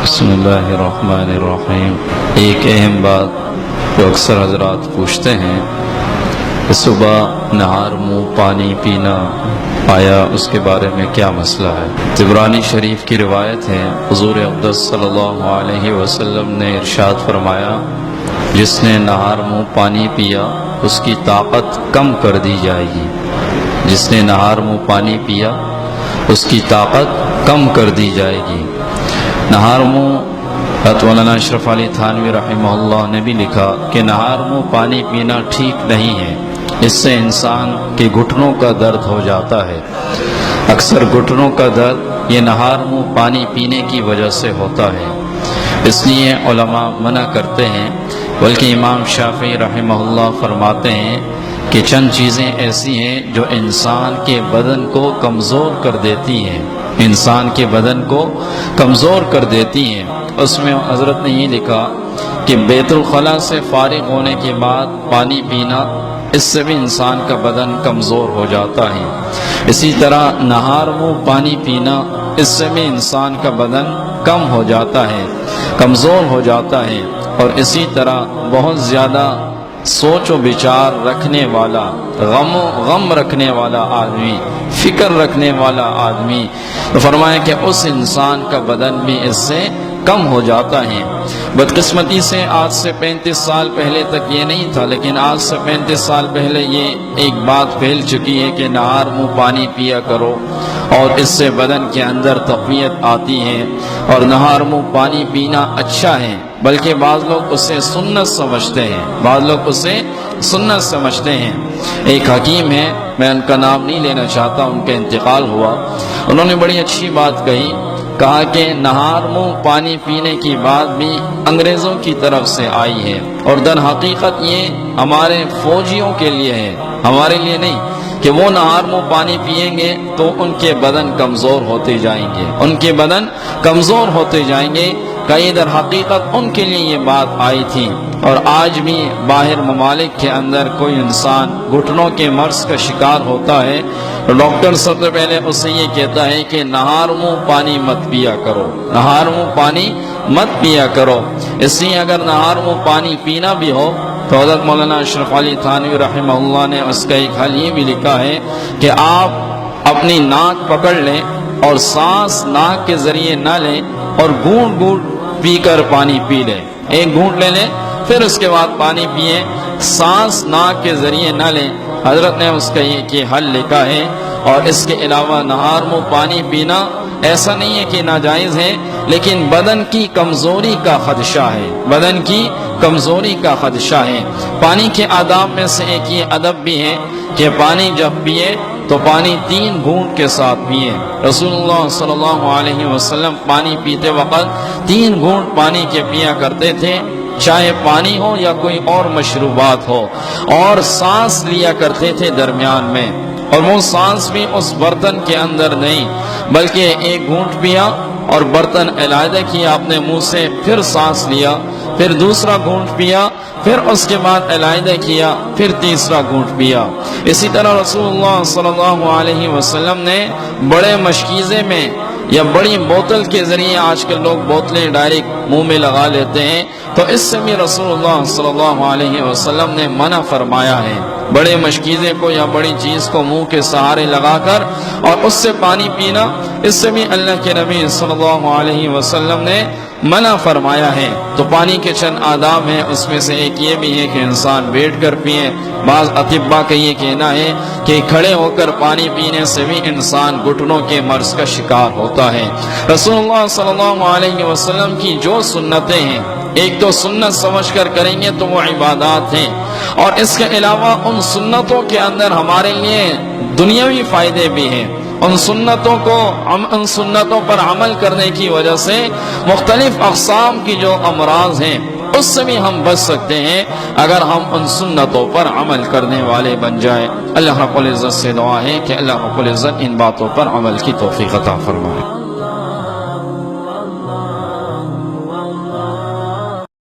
بسم اللہ الرحمن الرحیم۔ ایک اہم بات جو اکثر حضرات پوچھتے ہیں کہ صبح نہار منہ پانی پینا آیا اس کے بارے میں کیا مسئلہ ہے؟ طبرانی شریف کی روایت ہے، حضور اقدس صلی اللہ علیہ وسلم نے ارشاد فرمایا، جس نے نہار منہ پانی پیا اس کی طاقت کم کر دی جائے گی۔ جس نے نہار منہ پانی پیا اس کی طاقت کم کر دی جائے گی۔ نہار منہ مولانا اشرف علی تھانوی رحمہ اللہ نے بھی لکھا کہ نہار منہ پانی پینا ٹھیک نہیں ہے، اس سے انسان کے گھٹنوں کا درد ہو جاتا ہے۔ اکثر گھٹنوں کا درد یہ نہار منہ پانی پینے کی وجہ سے ہوتا ہے، اس لیے علماء منع کرتے ہیں۔ بلکہ امام شافعی رحمہ اللہ فرماتے ہیں کہ چند چیزیں ایسی ہیں جو انسان کے بدن کو کمزور کر دیتی ہیں، انسان کے بدن کو کمزور کر دیتی ہیں۔ اس میں حضرت نے یہ لکھا کہ بیت الخلاء سے فارغ ہونے کے بعد پانی پینا، اس سے بھی انسان کا بدن کمزور ہو جاتا ہے۔ اسی طرح نہار منہ پانی پینا، اس سے بھی انسان کا بدن کم ہو جاتا ہے، کمزور ہو جاتا ہے۔ اور اسی طرح بہت زیادہ سوچ و بچار رکھنے والا، غم رکھنے والا آدمی، فکر رکھنے والا آدمی، تو فرمایا کہ اس انسان کا بدن بھی اس سے کم ہو جاتا ہے۔ بدقسمتی سے آج سے 35 سال پہلے تک یہ نہیں تھا، لیکن آج سے 35 سال پہلے یہ ایک بات پھیل چکی ہے کہ نہار منہ پانی پیا کرو، اور اس سے بدن کے اندر تقویت آتی ہے، اور نہار منہ پانی پینا اچھا ہے۔ بلکہ بعض لوگ اسے سنت سمجھتے ہیں، بعض لوگ اسے سنت سمجھتے ہیں۔ ایک حکیم ہے، میں ان کا نام نہیں لینا چاہتا، ان کا انتقال ہوا، انہوں نے بڑی اچھی بات کہا کہ نہار منہ پانی پینے کی بات بھی انگریزوں کی طرف سے آئی ہے، اور در حقیقت یہ ہمارے فوجیوں کے لیے ہے، ہمارے لیے نہیں، کہ وہ نہار منہ پانی پئیں گے تو ان کے بدن کمزور ہوتے جائیں گے، ان کے بدن کمزور ہوتے جائیں گے۔ کئی در حقیقت ان کے لیے یہ بات آئی تھی، اور آج بھی باہر ممالک کے اندر کوئی انسان گھٹنوں کے مرض کا شکار ہوتا ہے تو ڈاکٹر سب سے پہلے اسے یہ کہتا ہے کہ نہار منہ پانی مت پیا کرو، نہار منہ پانی مت پیا کرو۔ اس لیے اگر نہار منہ پانی پینا بھی ہو تو حضرت مولانا اشرف علی تھانوی رحمہ اللہ نے اس کا ایک حل یہ بھی لکھا ہے کہ آپ اپنی ناک پکڑ لیں اور سانس ناک کے ذریعے نہ لیں، اور گھونٹ گھونٹ پی کر پانی پی لیں۔ ایک گھونٹ لے لیں، پھر اس کے بعد پانی پیئیں، سانس ناک کے ذریعے نہ لیں۔ حضرت نے اس کا یہ حل لکھا ہے۔ اور اس کے علاوہ نہار منہ پانی پینا ایسا نہیں ہے کہ ناجائز ہے، لیکن بدن کی کمزوری کا خدشہ ہے، بدن کی کمزوری کا خدشہ ہے۔ پانی کے آداب میں سے ایک یہ ادب بھی ہے کہ پانی جب پیے تو پانی 3 گھونٹ کے ساتھ پیے۔ رسول اللہ صلی اللہ علیہ وسلم پانی پیتے وقت 3 گھونٹ پانی کے پیا کرتے تھے، چاہے پانی ہو یا کوئی اور مشروبات ہو، اور سانس لیا کرتے تھے درمیان میں، اور وہ سانس بھی اس برتن کے اندر نہیں، بلکہ ایک گھونٹ پیا اور برتن علیحدہ کیا اپنے منہ سے، پھر سانس لیا، پھر دوسرا گھونٹ پیا، پھر اس کے بعد علیحدہ کیا، پھر تیسرا گھونٹ پیا۔ اسی طرح رسول اللہ صلی اللہ علیہ وسلم نے بڑے مشکیزے میں یا بڑی بوتل کے ذریعے، آج کل لوگ بوتلیں ڈائریکٹ منہ میں لگا لیتے ہیں، تو اس سے بھی رسول اللہ صلی اللہ علیہ وسلم نے منع فرمایا ہے۔ بڑے مشکیزے کو یا بڑی چیز کو منہ کے سہارے لگا کر اور اس سے پانی پینا، اس سے بھی اللہ کے نبی صلی اللہ علیہ وسلم نے منع فرمایا ہے۔ تو پانی کے چند آداب ہیں، اس میں سے ایک یہ بھی ہے کہ انسان بیٹھ کر پیے۔ بعض اطباء کا یہ کہنا ہے کہ کھڑے ہو کر پانی پینے سے بھی انسان گھٹنوں کے مرض کا شکار ہوتا ہے۔ رسول اللہ صلی اللہ علیہ وسلم کی جو سنتیں ہیں، ایک تو سنت سمجھ کر کریں گے تو وہ عبادات ہیں، اور اس کے علاوہ ان سنتوں کے اندر ہمارے لیے دنیاوی فائدے بھی ہیں۔ ان سنتوں پر عمل کرنے کی وجہ سے مختلف اقسام کی جو امراض ہیں اس سے بھی ہم بچ سکتے ہیں اگر ہم ان سنتوں پر عمل کرنے والے بن جائیں۔ اللہ رب العزت سے دعا ہے کہ اللہ رب العزت ان باتوں پر عمل کی توفیق عطا فرمائے۔